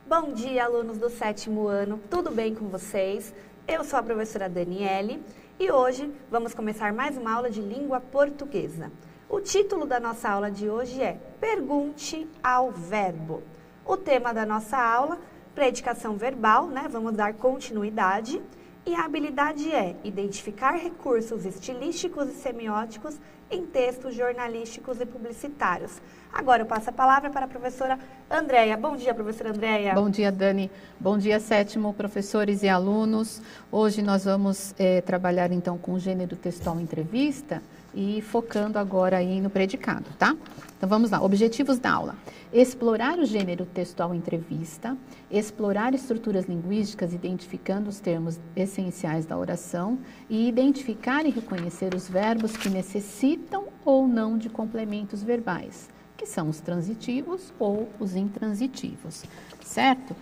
Bom dia, alunos do 7º ano, tudo bem com vocês? Eu sou a professora Daniele e hoje vamos começar mais uma aula de língua portuguesa. O título da nossa aula de hoje é Pergunte ao Verbo. O tema da nossa aula, predicação verbal, né? Vamos dar continuidade. E a habilidade é identificar recursos estilísticos e semióticos em textos jornalísticos e publicitários. Agora eu passo a palavra para a professora Andréia. Bom dia, professora Andréia. Bom dia, Dani. Bom dia, 7º, professores e alunos. Hoje nós vamos trabalhar então com o gênero textual entrevista e focando agora aí no predicado, tá? Então vamos lá, objetivos da aula. Explorar o gênero textual entrevista, explorar estruturas linguísticas identificando os termos essenciais da oração e identificar e reconhecer os verbos que necessitam ou não de complementos verbais, que são os transitivos ou os intransitivos, certo?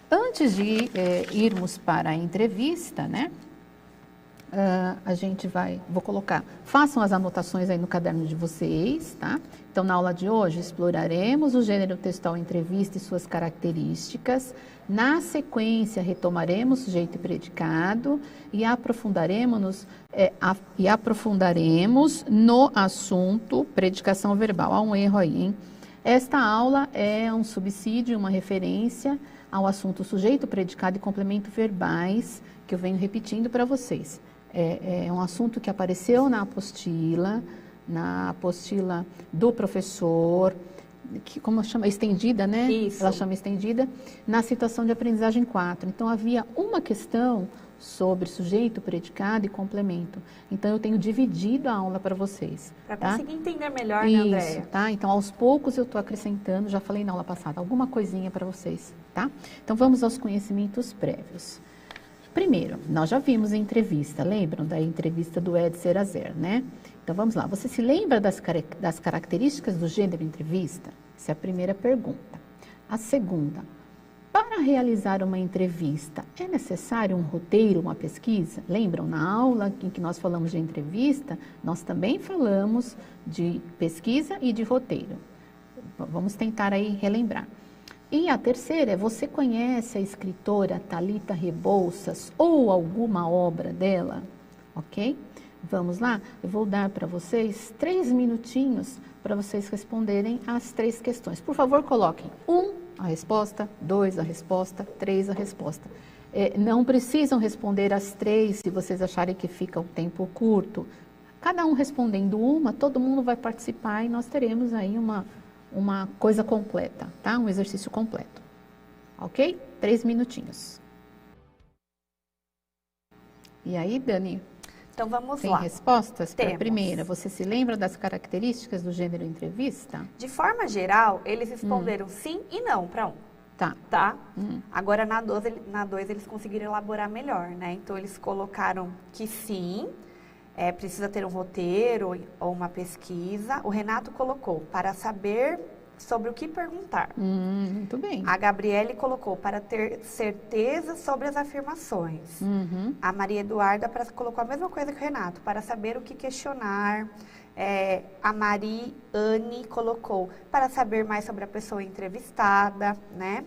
Antes de irmos para a entrevista, né? Vou colocar, façam as anotações aí no caderno de vocês, tá? Então, na aula de hoje, exploraremos o gênero textual entrevista e suas características. Na sequência, retomaremos sujeito e predicado e aprofundaremos no assunto predicação verbal. Há um erro aí, hein? Esta aula é um subsídio, uma referência ao assunto sujeito, predicado e complemento verbais, que eu venho repetindo para vocês. É um assunto que apareceu na apostila do professor, que como chama? Estendida, né? Isso. Ela chama estendida, na situação de aprendizagem 4. Então, havia uma questão sobre sujeito, predicado e complemento. Então, eu tenho dividido a aula para vocês. Para tá? conseguir entender melhor, né, Andréia? Isso, tá? Então, aos poucos eu estou acrescentando, já falei na aula passada, alguma coisinha para vocês, tá? Então, vamos aos conhecimentos prévios. Primeiro, nós já vimos a entrevista, lembram da entrevista do Ed Serazer, né? Então, vamos lá. Você se lembra das características do gênero entrevista? Essa é a primeira pergunta. A segunda, para realizar uma entrevista, é necessário um roteiro, uma pesquisa? Lembram, na aula em que nós falamos de entrevista, nós também falamos de pesquisa e de roteiro. Vamos tentar aí relembrar. E a terceira é, você conhece a escritora Thalita Rebouças ou alguma obra dela? Ok? Vamos lá? Eu vou dar para vocês 3 minutinhos para vocês responderem as 3 questões. Por favor, coloquem 1 a resposta, 2 a resposta, 3 a resposta. Não precisam responder as 3 se vocês acharem que fica um tempo curto. Cada um respondendo uma, todo mundo vai participar e nós teremos aí uma coisa completa, tá? Um exercício completo. Ok? 3 minutinhos. E aí, Dani? Então, vamos Tem lá. respostas para a Temos. primeira? Você se lembra das características do gênero entrevista? De forma geral, eles responderam sim e não para um. Tá. Tá? Agora, na 2, eles conseguiram elaborar melhor, né? Então, eles colocaram que sim, precisa ter um roteiro ou uma pesquisa. O Renato colocou para saber sobre o que perguntar. Muito bem. A Gabriele colocou para ter certeza sobre as afirmações. A Maria Eduarda colocou a mesma coisa que o Renato, para saber o que questionar. A Mariane colocou para saber mais sobre a pessoa entrevistada, né?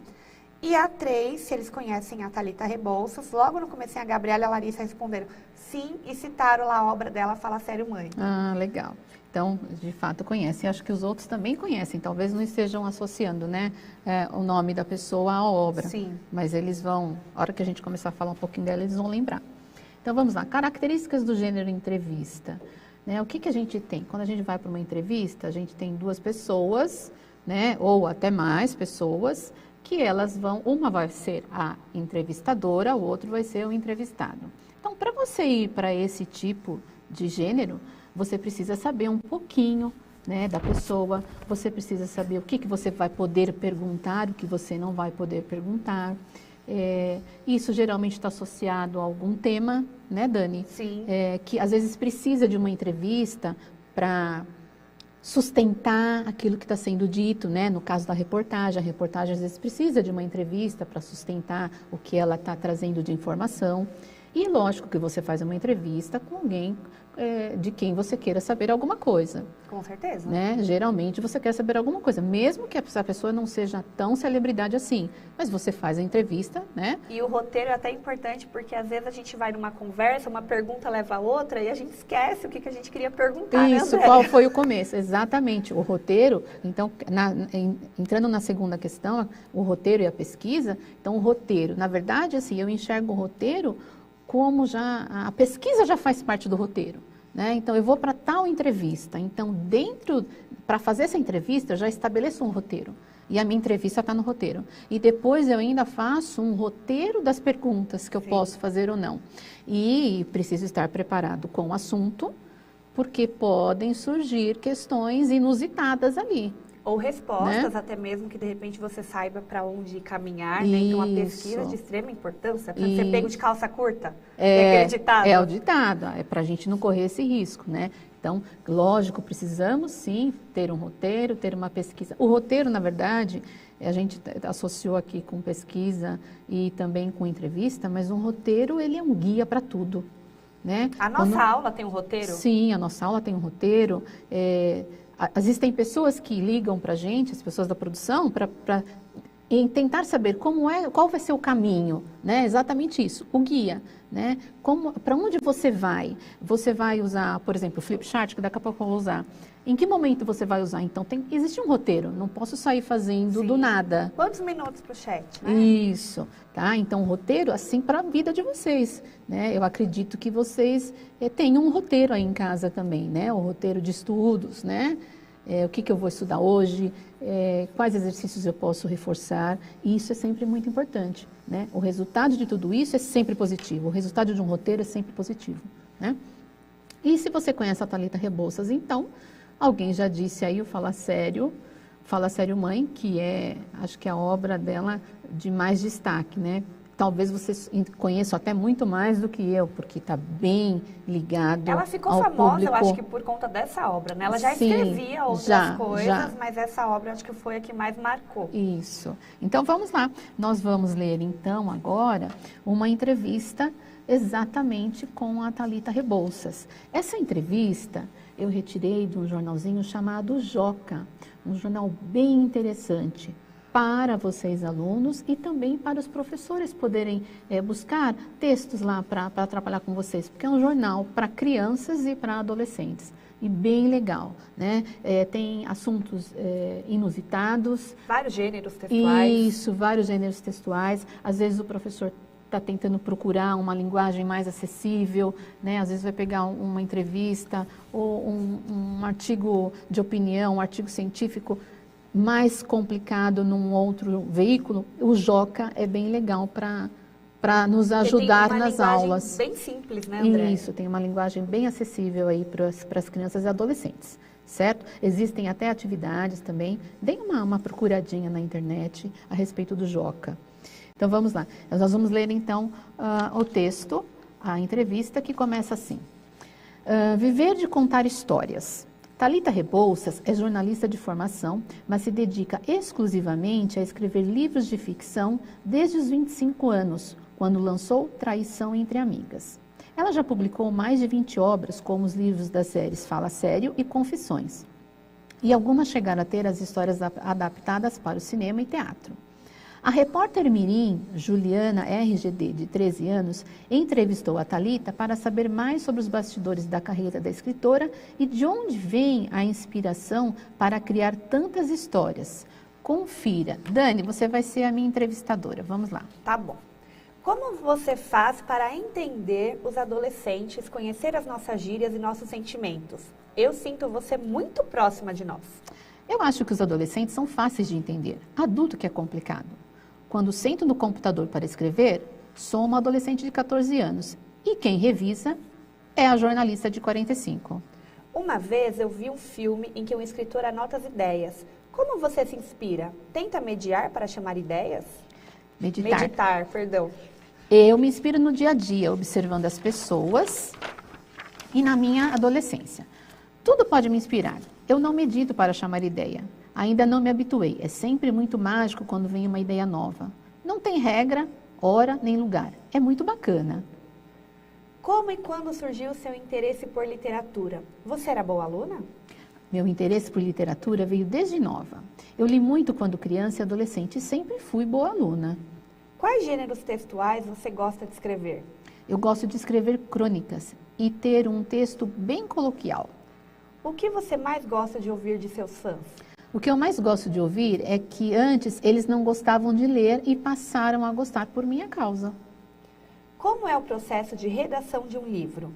E a 3, se eles conhecem a Thalita Rebouças, logo no começo a Gabriela e a Larissa responderam sim e citaram lá a obra dela, Fala Sério Mãe. Ah, legal. Então, de fato, conhecem. Acho que os outros também conhecem. Talvez não estejam associando, né, o nome da pessoa à obra. Sim. Mas eles vão, a hora que a gente começar a falar um pouquinho dela, eles vão lembrar. Então, vamos lá. Características do gênero entrevista. Né? O que a gente tem? Quando a gente vai para uma entrevista, a gente tem 2 pessoas, né, ou até mais pessoas, que elas vão, uma vai ser a entrevistadora, o outro vai ser o entrevistado. Então, para você ir para esse tipo de gênero, você precisa saber um pouquinho, né, da pessoa, você precisa saber o que você vai poder perguntar, o que você não vai poder perguntar. Isso geralmente está associado a algum tema, né, Dani? Sim. Que às vezes precisa de uma entrevista para sustentar aquilo que está sendo dito, né? No caso da reportagem, a reportagem às vezes precisa de uma entrevista para sustentar o que ela está trazendo de informação. E lógico que você faz uma entrevista com alguém de quem você queira saber alguma coisa. Com certeza. Né? Geralmente você quer saber alguma coisa, mesmo que essa pessoa não seja tão celebridade assim. Mas você faz a entrevista, né? E o roteiro é até importante porque às vezes a gente vai numa conversa, uma pergunta leva a outra e a gente esquece o que a gente queria perguntar. Isso, né, qual foi o começo? Exatamente, o roteiro. Então, entrando na segunda questão, o roteiro e a pesquisa. Então, o roteiro, na verdade, assim, eu enxergo o roteiro como a pesquisa já faz parte do roteiro. Né? Então, eu vou para tal entrevista. Então, para fazer essa entrevista, eu já estabeleço um roteiro. E a minha entrevista está no roteiro. E depois eu ainda faço um roteiro das perguntas que eu posso fazer ou não. E preciso estar preparado com o assunto, porque podem surgir questões inusitadas ali. Ou respostas, né? Até mesmo que de repente você saiba para onde caminhar, né? Então, a pesquisa é de extrema importância. Para você pego de calça curta, aquele ditado. É o ditado, é para a gente não correr esse risco, né? Então, lógico, precisamos sim ter um roteiro, ter uma pesquisa. O roteiro, na verdade, a gente associou aqui com pesquisa e também com entrevista, mas um roteiro, ele é um guia para tudo, né? A nossa aula tem um roteiro? Sim, a nossa aula tem um roteiro. Existem pessoas que ligam para a gente, as pessoas da produção, para tentar saber qual vai ser o caminho, né? Exatamente isso, o guia, né? Para onde você vai? Você vai usar, por exemplo, o flipchart, que daqui a pouco eu vou usar. Em que momento você vai usar? Então, existe um roteiro, não posso sair fazendo do nada. Quantos minutos para o chat, né? Isso, tá? Então, o roteiro, assim, para a vida de vocês, né? Eu acredito que vocês tenham um roteiro aí em casa também, né? O roteiro de estudos, né? O que eu vou estudar hoje, quais exercícios eu posso reforçar, e isso é sempre muito importante, né? O resultado de tudo isso é sempre positivo, o resultado de um roteiro é sempre positivo, né? E se você conhece a Thalita Rebouças, então, alguém já disse aí o Fala Sério Mãe, que acho que é a obra dela de mais destaque, né? Talvez vocês conheçam até muito mais do que eu, porque está bem ligado. Ela ficou ao famosa, público. Eu acho que por conta dessa obra, né? Ela já Sim, escrevia outras coisas, mas essa obra acho que foi a que mais marcou. Isso. Então vamos lá. Nós vamos ler então agora uma entrevista exatamente com a Thalita Rebouças. Essa entrevista eu retirei de um jornalzinho chamado Joca, um jornal bem interessante para vocês alunos e também para os professores poderem buscar textos lá para trabalhar com vocês, porque é um jornal para crianças e para adolescentes. E bem legal, né? Tem assuntos inusitados. Vários gêneros textuais. Isso, vários gêneros textuais. Às vezes o professor está tentando procurar uma linguagem mais acessível, né? Às vezes vai pegar uma entrevista ou um artigo de opinião, um artigo científico mais complicado num outro veículo. O Joca é bem legal para nos ajudar nas aulas. Bem simples, né, André? Isso, tem uma linguagem bem acessível aí para as crianças e adolescentes, certo? Existem até atividades também. Deem uma procuradinha na internet a respeito do Joca. Então, vamos lá. Nós vamos ler, então, o texto, a entrevista, que começa assim. Viver de contar histórias. Thalita Rebouças é jornalista de formação, mas se dedica exclusivamente a escrever livros de ficção desde os 25 anos, quando lançou Traição entre Amigas. Ela já publicou mais de 20 obras, como os livros das séries Fala Sério e Confissões. E algumas chegaram a ter as histórias adaptadas para o cinema e teatro. A repórter mirim, Juliana RGD, de 13 anos, entrevistou a Thalita para saber mais sobre os bastidores da carreira da escritora e de onde vem a inspiração para criar tantas histórias. Confira. Dani, você vai ser a minha entrevistadora. Vamos lá. Tá bom. Como você faz para entender os adolescentes, conhecer as nossas gírias e nossos sentimentos? Eu sinto você muito próxima de nós. Eu acho que os adolescentes são fáceis de entender. Adulto que é complicado. Quando sento no computador para escrever, sou uma adolescente de 14 anos. E quem revisa é a jornalista de 45. Uma vez eu vi um filme em que um escritor anota as ideias. Como você se inspira? Tenta mediar para chamar ideias? Meditar, perdão. Eu me inspiro no dia a dia, observando as pessoas e na minha adolescência. Tudo pode me inspirar. Eu não medito para chamar ideia. Ainda não me habituei. É sempre muito mágico quando vem uma ideia nova. Não tem regra, hora nem lugar. É muito bacana. Como e quando surgiu o seu interesse por literatura? Você era boa aluna? Meu interesse por literatura veio desde nova. Eu li muito quando criança e adolescente e sempre fui boa aluna. Quais gêneros textuais você gosta de escrever? Eu gosto de escrever crônicas e ter um texto bem coloquial. O que você mais gosta de ouvir de seus fãs? O que eu mais gosto de ouvir é que antes eles não gostavam de ler e passaram a gostar por minha causa. Como é o processo de redação de um livro?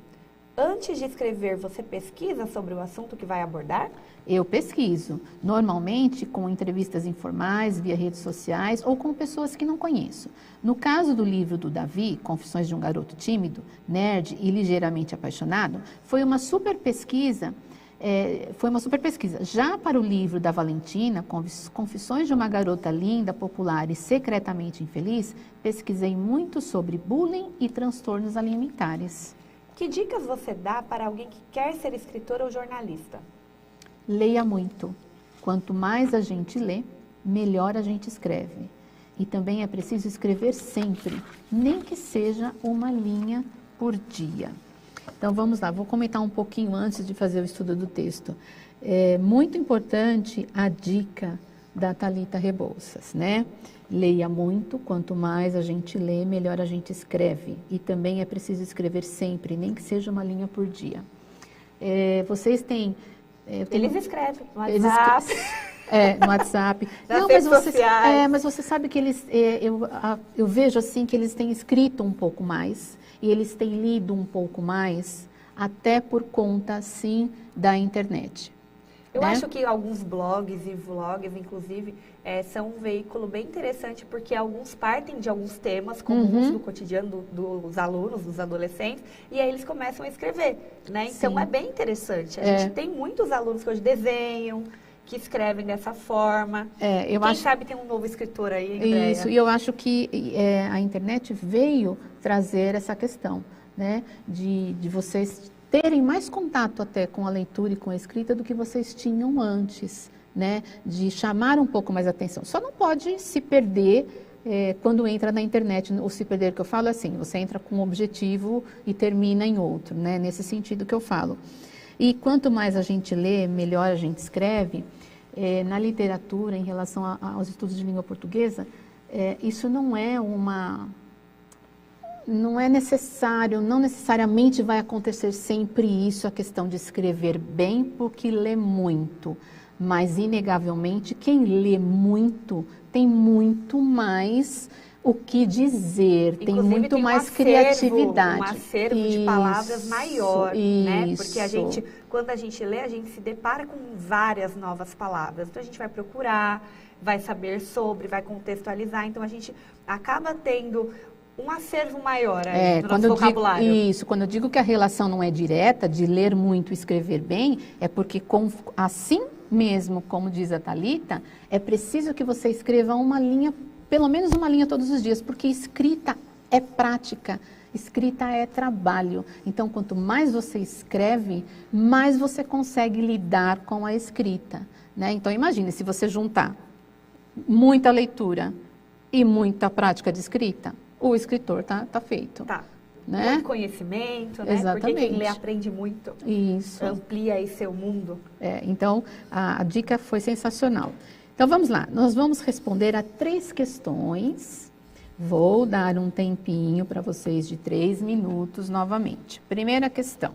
Antes de escrever, você pesquisa sobre o assunto que vai abordar? Eu pesquiso, normalmente com entrevistas informais, via redes sociais ou com pessoas que não conheço. No caso do livro do Davi, Confissões de um Garoto Tímido, Nerd e Ligeiramente Apaixonado, foi uma super pesquisa. Já para o livro da Valentina, Confissões de uma Garota Linda, Popular e Secretamente Infeliz, pesquisei muito sobre bullying e transtornos alimentares. Que dicas você dá para alguém que quer ser escritor ou jornalista? Leia muito. Quanto mais a gente lê, melhor a gente escreve. E também é preciso escrever sempre, nem que seja uma linha por dia. Então, vamos lá, vou comentar um pouquinho antes de fazer o estudo do texto. É muito importante a dica da Thalita Rebouças, né? Leia muito, quanto mais a gente lê, melhor a gente escreve. E também é preciso escrever sempre, nem que seja uma linha por dia. Vocês têm... Eles escrevem no WhatsApp. No WhatsApp. Nas redes sociais. Mas você sabe que eles... eu vejo assim que eles têm escrito um pouco mais. E eles têm lido um pouco mais, até por conta, sim, da internet. Eu acho que alguns blogs e vlogs, inclusive, são um veículo bem interessante, porque alguns partem de alguns temas comuns do cotidiano dos alunos, dos adolescentes, e aí eles começam a escrever, né? Então, é bem interessante. A gente tem muitos alunos que hoje desenham, que escrevem dessa forma. Quem sabe tem um novo escritor aí, Andréia. Isso, e eu acho que a internet veio trazer essa questão, né? De vocês terem mais contato até com a leitura e com a escrita do que vocês tinham antes, né? De chamar um pouco mais a atenção. Só não pode se perder quando entra na internet. O se perder que eu falo é assim, você entra com um objetivo e termina em outro, né? Nesse sentido que eu falo. E quanto mais a gente lê, melhor a gente escreve. Na literatura, em relação aos estudos de língua portuguesa, isso não é necessário, não necessariamente vai acontecer sempre isso, a questão de escrever bem, porque lê muito. Mas, inegavelmente, quem lê muito tem muito mais o que dizer, inclusive, tem muito mais criatividade. Um acervo de palavras maior, né? Porque quando a gente lê, a gente se depara com várias novas palavras. Então, a gente vai procurar, vai saber sobre, vai contextualizar. Então, a gente acaba tendo um acervo maior aí no nosso vocabulário. Isso, quando eu digo que a relação não é direta, de ler muito e escrever bem, é porque assim mesmo, como diz a Thalita, é preciso que você escreva uma linha, pelo menos uma linha todos os dias, porque escrita é prática, escrita é trabalho. Então, quanto mais você escreve, mais você consegue lidar com a escrita, né? Então, imagine, se você juntar muita leitura e muita prática de escrita, o escritor tá feito. Tá. Né? Muito conhecimento, né? Exatamente. Porque quem lê aprende muito. Isso. Amplia aí seu mundo. Então, a dica foi sensacional. Então, vamos lá. Nós vamos responder a 3 questões. Vou dar um tempinho para vocês de 3 minutos novamente. Primeira questão.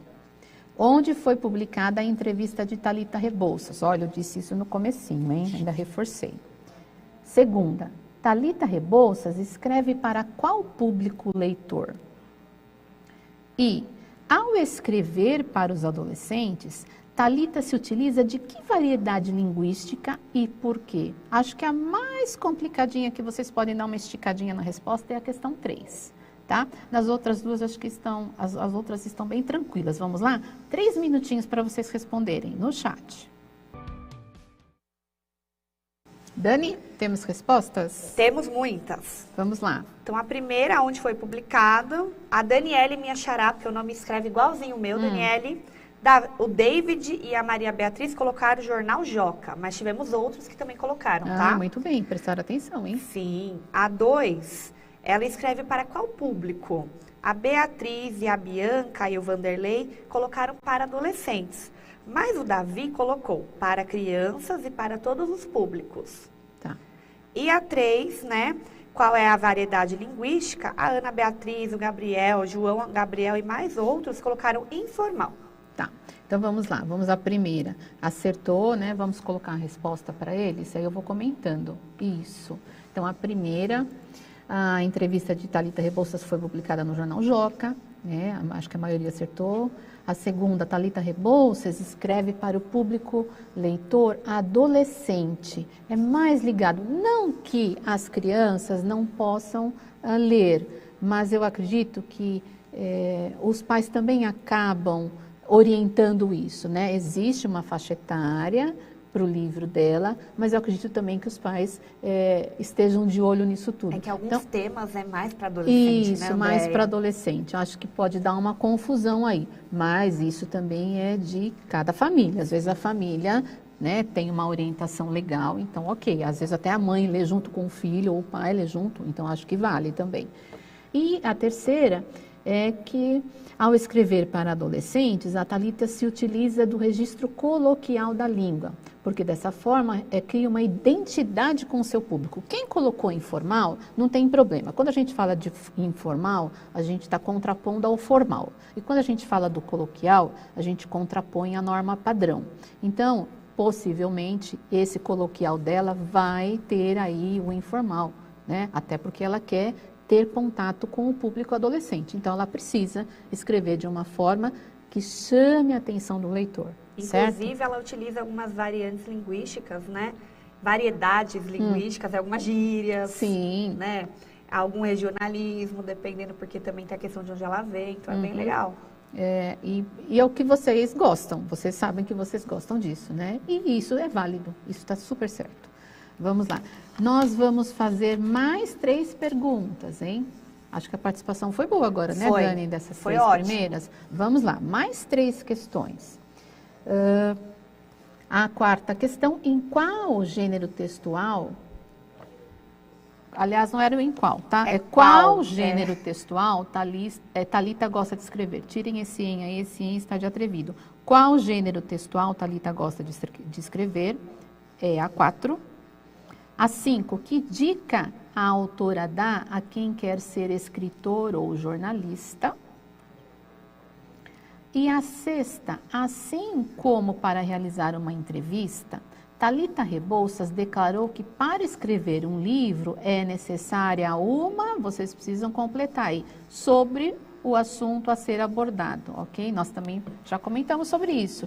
Onde foi publicada a entrevista de Thalita Rebouças? Olha, eu disse isso no comecinho, hein? Ainda reforcei. Segunda. Thalita Rebouças escreve para qual público leitor? E, ao escrever para os adolescentes, Thalita se utiliza de que variedade linguística e por quê? Acho que a mais complicadinha que vocês podem dar uma esticadinha na resposta é a questão 3, tá? Nas outras 2, acho que as outras estão bem tranquilas. Vamos lá? 3 minutinhos para vocês responderem no chat. Dani, temos respostas? Temos muitas. Vamos lá. Então, a primeira, onde foi publicado, a Daniele, minha xará, porque o nome escreve igualzinho o meu, Daniele. O David e a Maria Beatriz colocaram o Jornal Joca, mas tivemos outros que também colocaram, tá? Muito bem, prestaram atenção, hein? Sim. A 2, ela escreve para qual público? A Beatriz e a Bianca e o Vanderlei colocaram para adolescentes, mas o Davi colocou para crianças e para todos os públicos. Tá. E a 3, né? Qual é a variedade linguística? A Ana Beatriz, o Gabriel, o João Gabriel e mais outros colocaram informal. Tá. Então vamos lá, vamos à primeira. Acertou, né? Vamos colocar a resposta para eles, aí eu vou comentando. Isso. Então a primeira, a entrevista de Thalita Rebouças foi publicada no jornal Joca, né? Acho que a maioria acertou. A segunda, Thalita Rebouças, escreve para o público leitor adolescente. É mais ligado, não que as crianças não possam ler, mas eu acredito que os pais também acabam orientando isso, né? Existe uma faixa etária para o livro dela, mas eu acredito também que os pais estejam de olho nisso tudo. É que alguns temas é mais para adolescente, isso, né, mais para adolescente. Eu acho que pode dar uma confusão aí, mas isso também é de cada família. Às vezes a família, né, tem uma orientação legal, então ok. Às vezes até a mãe lê junto com o filho ou o pai lê junto, então acho que vale também. E a terceira é que, ao escrever para adolescentes, a Thalita se utiliza do registro coloquial da língua, porque dessa forma cria uma identidade com o seu público. Quem colocou informal não tem problema. Quando a gente fala de informal, a gente está contrapondo ao formal. E quando a gente fala do coloquial, a gente contrapõe a norma padrão. Então, possivelmente, esse coloquial dela vai ter aí o informal, né? Até porque ela quer ter contato com o público adolescente. Então, ela precisa escrever de uma forma que chame a atenção do leitor. Inclusive, certo? ela utiliza algumas variantes linguísticas, né? Variedades linguísticas, algumas gírias. Sim. Né? Algum regionalismo, dependendo, porque também tem a questão de onde ela vem, então é bem legal. E é o que vocês gostam. Vocês sabem que vocês gostam disso, né? E isso é válido. Isso está super certo. Vamos lá. Nós vamos fazer mais 3 perguntas, hein? Acho que a participação foi boa agora, né, Dani? Dessas 3 primeiras. Vamos lá, mais 3 questões. A quarta questão, em qual gênero textual... Aliás, não era o em qual, tá? É qual gênero textual Thalita gosta de escrever? Tirem esse em aí, esse em está de atrevido. Qual gênero textual Thalita gosta de escrever? É a 4. A 5, que dica a autora dá a quem quer ser escritor ou jornalista? E a 6, assim como para realizar uma entrevista, Thalita Rebouças declarou que para escrever um livro é necessária vocês precisam completar aí, sobre o assunto a ser abordado, ok? Nós também já comentamos sobre isso.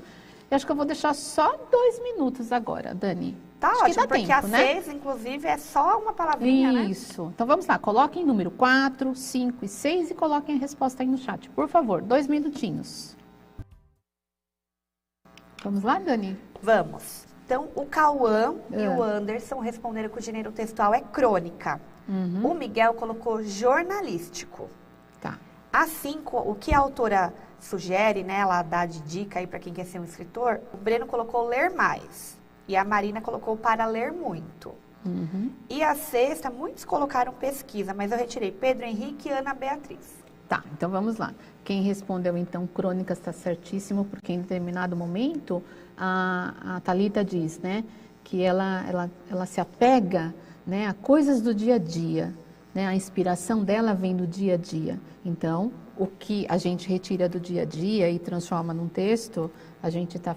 Eu acho que eu vou deixar só 2 minutos agora, Dani. Tá acho ótimo, porque tempo, a né? 6, inclusive, é só uma palavrinha, né? Isso. Então, vamos lá. Coloquem número 4, 5 e 6 e coloquem a resposta aí no chat. Por favor, 2 minutinhos. Vamos lá, Dani? Vamos. Então, o Cauã e o Anderson responderam que o gênero textual é crônica. O Miguel colocou jornalístico. Tá. A 5, o que a autora sugere, né? Ela dá de dica aí para quem quer ser um escritor. O Breno colocou ler mais. E a Marina colocou para ler muito. E a 6, muitos colocaram pesquisa, mas eu retirei Pedro Henrique e Ana Beatriz. Tá, então vamos lá. Quem respondeu, então, crônicas está certíssimo, porque em determinado momento a Thalita diz, né, que ela se apega, né, a coisas do dia a dia, né, a inspiração dela vem do dia a dia. Então, o que a gente retira do dia a dia e transforma num texto, a gente está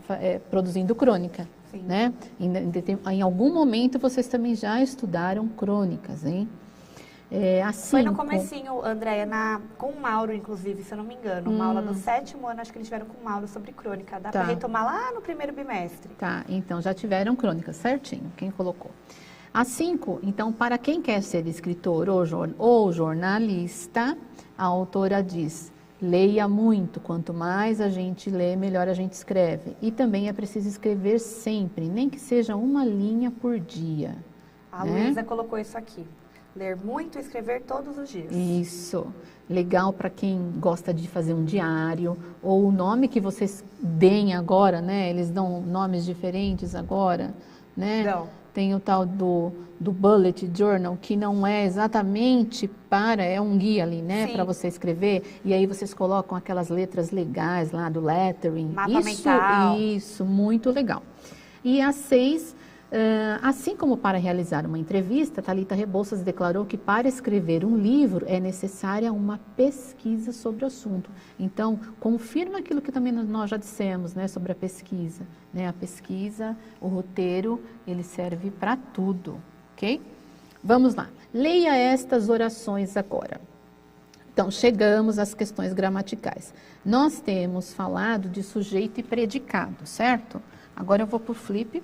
produzindo crônica. Né? Em algum momento vocês também já estudaram crônicas, hein? Foi no comecinho, Andréia, com o Mauro, inclusive, se eu não me engano. Uma aula do 7º ano, acho que eles tiveram com o Mauro sobre crônica. Dá para retomar lá no primeiro bimestre. Tá, então já tiveram crônica, certinho, quem colocou. A 5, então, para quem quer ser escritor ou jornalista, a autora diz: leia muito, quanto mais a gente lê, melhor a gente escreve. E também é preciso escrever sempre, nem que seja uma linha por dia. A Luísa colocou isso aqui. Ler muito e escrever todos os dias. Isso. Legal para quem gosta de fazer um diário, ou o nome que vocês deem agora, né? Eles dão nomes diferentes agora, né? Não. tem o tal do bullet journal, que não é exatamente é um guia ali, né, para você escrever, e aí vocês colocam aquelas letras legais lá do lettering. Mapa mental. Isso, muito legal. E a 6, assim como para realizar uma entrevista, Thalita Rebouças declarou que para escrever um livro é necessária uma pesquisa sobre o assunto. Então, confirma aquilo que também nós já dissemos, né, sobre a pesquisa. Né? A pesquisa, o roteiro, ele serve para tudo, ok? Vamos lá. Leia estas orações agora. Então, chegamos às questões gramaticais. Nós temos falado de sujeito e predicado, certo? Agora eu vou para o flip.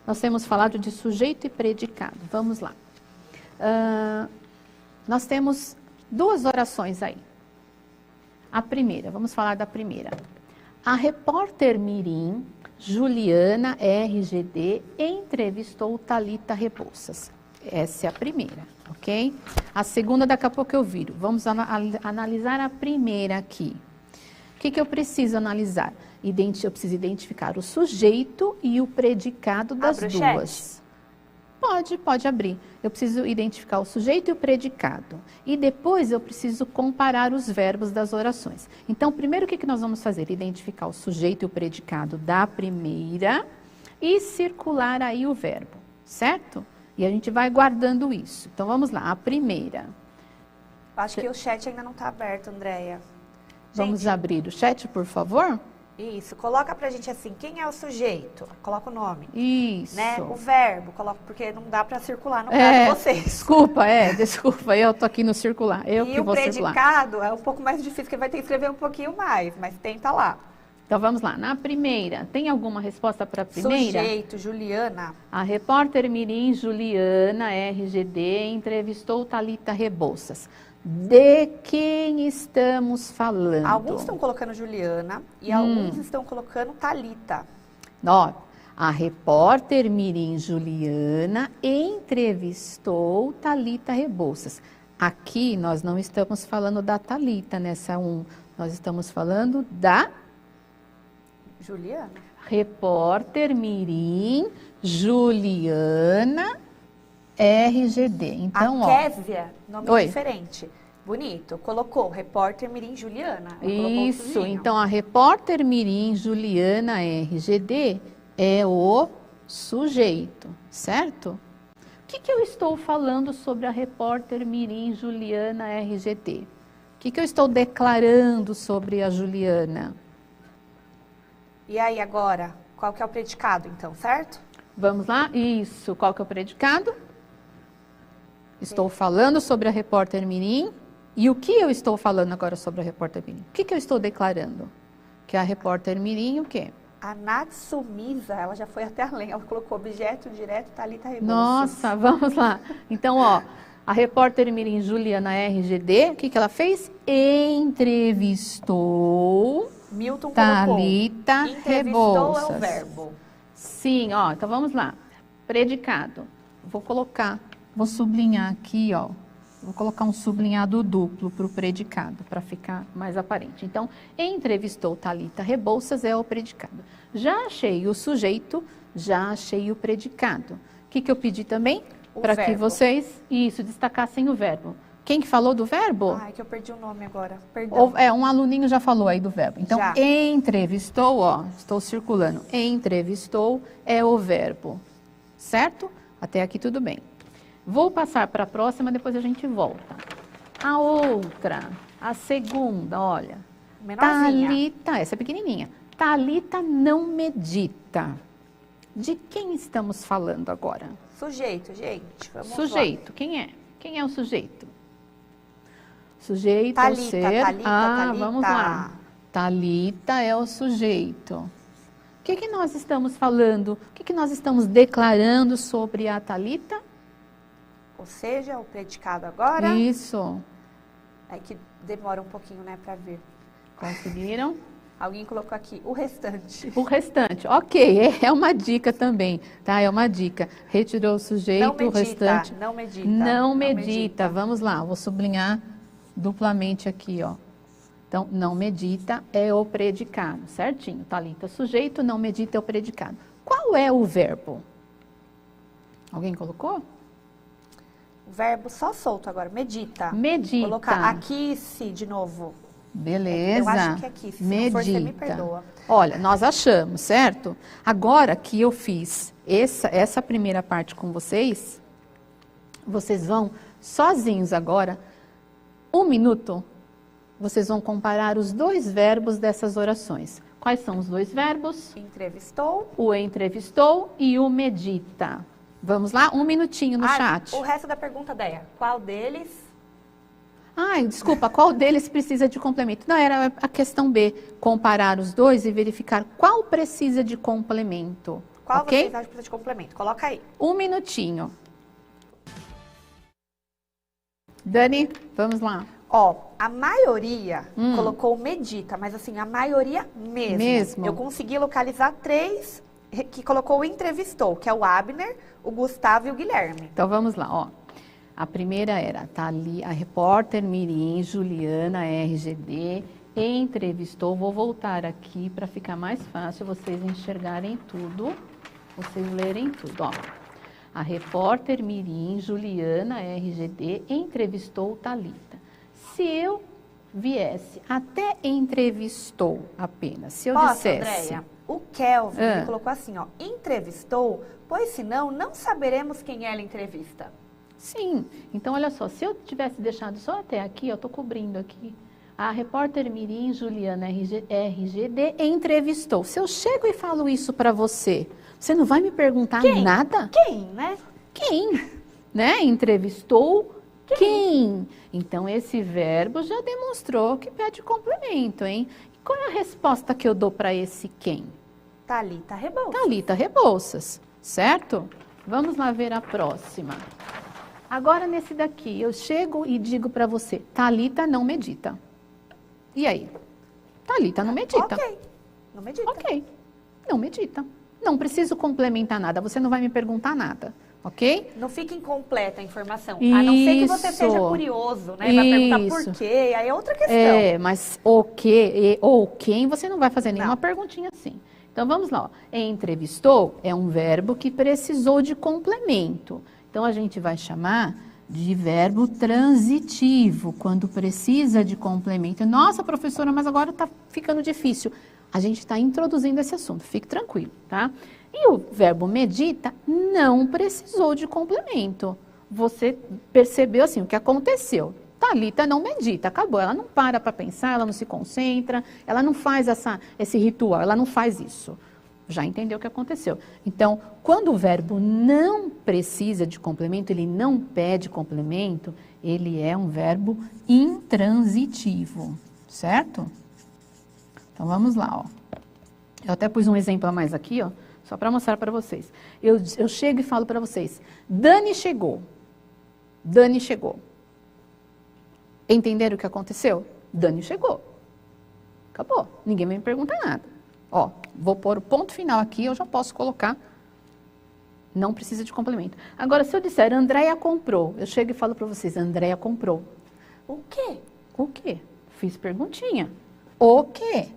Nós temos falado de sujeito e predicado. Vamos lá. Nós temos 2 orações aí. A primeira, vamos falar da primeira. A repórter mirim, Juliana RGD, entrevistou Thalita Rebouças. Essa é a primeira, ok? A segunda, daqui a pouco eu viro. Vamos analisar a primeira aqui. O que eu preciso analisar? Eu preciso identificar o sujeito e o predicado das duas. Pode abrir. Eu preciso identificar o sujeito e o predicado. E depois eu preciso comparar os verbos das orações. Então, primeiro o que nós vamos fazer? Identificar o sujeito e o predicado da primeira e circular aí o verbo, certo? E a gente vai guardando isso. Então, vamos lá. A primeira. Acho que o chat ainda não está aberto, Andréia. Vamos abrir o chat, por favor? Isso, coloca pra gente assim, quem é o sujeito? Coloca o nome. Isso. Né? O verbo, coloca, porque não dá pra circular no caso de vocês. Desculpa, eu tô aqui no circular, eu que vou circular. E o predicado é um pouco mais difícil, porque vai ter que escrever um pouquinho mais, mas tenta lá. Então vamos lá, na primeira, tem alguma resposta para a primeira? Sujeito, Juliana. A repórter mirim Juliana RGD entrevistou Thalita Rebouças. De quem estamos falando? Alguns estão colocando Juliana e alguns estão colocando Thalita. Ó, a repórter mirim Juliana entrevistou Thalita Rebouças. Aqui nós não estamos falando da Thalita nessa 1, nós estamos falando da Juliana. Repórter mirim Juliana RGD. Então, a Késia, nome diferente. Bonito. Colocou repórter mirim Juliana. Isso, então a repórter mirim Juliana RGD é o sujeito, certo? O que eu estou falando sobre a repórter mirim Juliana RGD? O que eu estou declarando sobre a Juliana? E aí agora, qual que é o predicado então, certo? Vamos lá? Isso, qual que é o predicado? Estou falando sobre a repórter mirim. E o que eu estou falando agora sobre a repórter mirim? O que eu estou declarando? Que a repórter mirim o quê? A Natsumisa, ela já foi até além. Ela colocou objeto direto, Thalita Rebouças. Nossa, vamos lá. Então, ó, a repórter mirim Juliana RGD, o que ela fez? Entrevistou Milton Thalita Rebouças. Entrevistou é o verbo. Sim, ó, então vamos lá. Predicado. Vou sublinhar aqui, ó. Vou colocar um sublinhado duplo para o predicado, para ficar mais aparente. Então, entrevistou Thalita Rebouças é o predicado. Já achei o sujeito, já achei o predicado. O que eu pedi também? Para que vocês, destacassem o verbo. Quem que falou do verbo? Ai, que eu perdi o nome agora, perdão. Um aluninho já falou aí do verbo. Então, entrevistou, ó, estou circulando. Entrevistou é o verbo, certo? Até aqui tudo bem. Vou passar para a próxima, depois a gente volta. A outra, a segunda, olha. Menorzinha. Thalita, essa é pequenininha. Thalita não medita. De quem estamos falando agora? Sujeito, gente. Vamos sujeito, lá. Quem é? Quem é o sujeito? Sujeito Thalita, é o ser. Thalita. Vamos lá. Thalita é o sujeito. O que nós estamos falando? O que nós estamos declarando sobre a Thalita? Ou seja, o predicado agora. Isso. É que demora um pouquinho, né, para ver. Conseguiram? Alguém colocou aqui o restante. O restante, ok, é uma dica também, tá? É uma dica. Retirou o sujeito, o restante. Não medita. Não medita. Vamos lá, vou sublinhar duplamente aqui, ó. Então, não medita é o predicado, certinho, Thalita. Sujeito, não medita é o predicado. Qual é o verbo? Alguém colocou? O verbo só solto agora, medita. Medita. Vou colocar aqui-se de novo. Beleza. Eu acho que é aqui, se não for, você me perdoa. Olha, nós achamos, certo? Agora que eu fiz essa primeira parte com vocês, vocês vão sozinhos agora, 1 minuto, vocês vão comparar os 2 verbos dessas orações. Quais são os 2 verbos? Entrevistou. O entrevistou e o medita. Vamos lá? 1 minutinho no chat. O resto da pergunta, Deia, qual deles? Ai, desculpa, qual deles precisa de complemento? Não, era a questão B. Comparar os 2 e verificar qual precisa de complemento. Qual okay? vocês acham que precisa de complemento? Coloca aí. 1 minutinho. Dani, vamos lá. Ó, a maioria colocou medita, mas assim, a maioria mesmo. Eu consegui localizar 3 que colocou o entrevistou, que é o Abner, o Gustavo e o Guilherme. Então vamos lá, ó. A primeira era, tá ali, a repórter Mirim, Juliana, RGD, entrevistou. Vou voltar aqui para ficar mais fácil vocês enxergarem tudo, vocês lerem tudo, ó. A repórter Mirim, Juliana, RGD, entrevistou Thalita. Se eu viesse até entrevistou apenas, se eu dissesse... Andréia? O Kelvin ele colocou assim, ó, entrevistou, pois senão não saberemos quem ela entrevista. Sim, então olha só, se eu tivesse deixado só até aqui, eu tô cobrindo aqui, a repórter Mirim Juliana RGD entrevistou. Se eu chego e falo isso para você, você não vai me perguntar nada? Quem, né? Quem? Né? Entrevistou quem? Então esse verbo já demonstrou que pede complemento, hein? Qual é a resposta que eu dou para esse quem? Thalita Rebouças. Thalita Rebouças, certo? Vamos lá ver a próxima. Agora nesse daqui, eu chego e digo para você, Thalita não medita. E aí? Thalita não medita. Ok, não medita. Ok, não medita. Não preciso complementar nada, você não vai me perguntar nada. Ok? Não fica incompleta a informação. A não ser que você seja curioso, né? Vai perguntar por quê, aí é outra questão. É, mas o que ou quem, você não vai fazer nenhuma perguntinha assim. Então, vamos lá. Ó. Entrevistou é um verbo que precisou de complemento. Então, a gente vai chamar de verbo transitivo, quando precisa de complemento. Nossa, professora, mas agora está ficando difícil. A gente está introduzindo esse assunto, fique tranquilo, tá? E o verbo medita não precisou de complemento. Você percebeu assim, o que aconteceu. Thalita não medita, acabou. Ela não para pensar, ela não se concentra, ela não faz esse ritual, ela não faz isso. Já entendeu o que aconteceu. Então, quando o verbo não precisa de complemento, ele não pede complemento, ele é um verbo intransitivo, certo? Então, vamos lá, ó. Eu até pus um exemplo a mais aqui, ó. Só para mostrar para vocês. Eu chego e falo para vocês, Dani chegou. Dani chegou. Entenderam o que aconteceu? Dani chegou. Acabou. Ninguém vai me perguntar nada. Ó, vou pôr o ponto final aqui, eu já posso colocar. Não precisa de complemento. Agora, se eu disser, Andréia comprou. Eu chego e falo para vocês, Andréia comprou. O quê? O quê? Fiz perguntinha. O quê?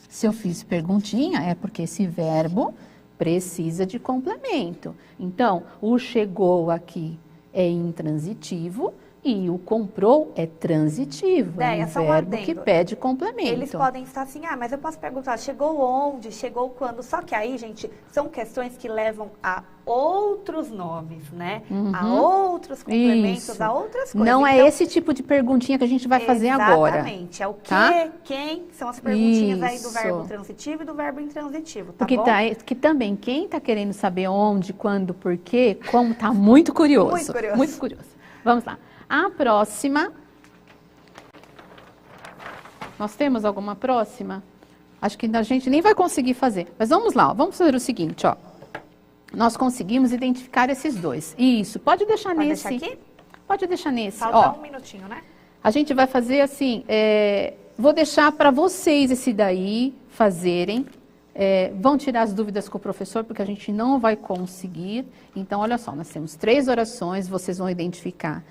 Se eu fiz perguntinha, é porque esse verbo precisa de complemento. Então, o chegou aqui é intransitivo e o comprou é transitivo. É um verbo que pede complemento. Eles podem estar assim, mas eu posso perguntar, chegou onde, chegou quando? Só que aí, gente, são questões que levam a outros nomes, né? A outros complementos, a outras coisas. Não é esse tipo de perguntinha que a gente vai fazer agora. Exatamente. É o que, quem, são as perguntinhas aí do verbo transitivo e do verbo intransitivo, tá bom? Que também, quem tá querendo saber onde, quando, por quê, como, tá muito curioso. Muito curioso. Muito curioso. Vamos lá. A próxima. Nós temos alguma próxima? Acho que a gente nem vai conseguir fazer. Mas vamos lá, ó. Vamos fazer o seguinte, ó. Nós conseguimos identificar esses dois. Isso, pode deixar nesse. Pode deixar aqui? Pode deixar nesse. Falta um minutinho, né? A gente vai fazer assim, vou deixar para vocês esse daí fazerem. Vão tirar as dúvidas com o professor, porque a gente não vai conseguir. Então, olha só, nós temos 3 orações, vocês vão identificar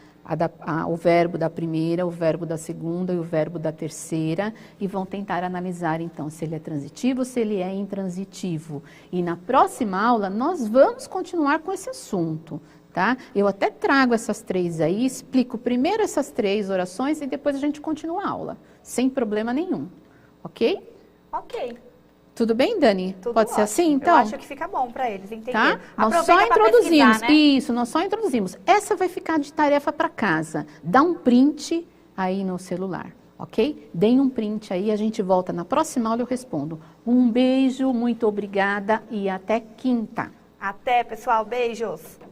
o verbo da primeira, o verbo da segunda e o verbo da terceira e vão tentar analisar então se ele é transitivo, se ele é intransitivo. E na próxima aula nós vamos continuar com esse assunto, tá? Eu até trago essas 3 aí, explico primeiro essas 3 orações e depois a gente continua a aula, sem problema nenhum, ok? Ok. Tudo bem, Dani? Tudo Pode ser ótimo. assim, então? Eu acho que fica bom para eles entender. Tá? Nós Aproveita só pra introduzimos, pesquisar, né? isso, nós só introduzimos. Essa vai ficar de tarefa para casa. Dá um print aí no celular, ok? Deem um print aí, a gente volta na próxima aula, eu respondo. Um beijo, muito obrigada e até quinta. Até, pessoal. Beijos.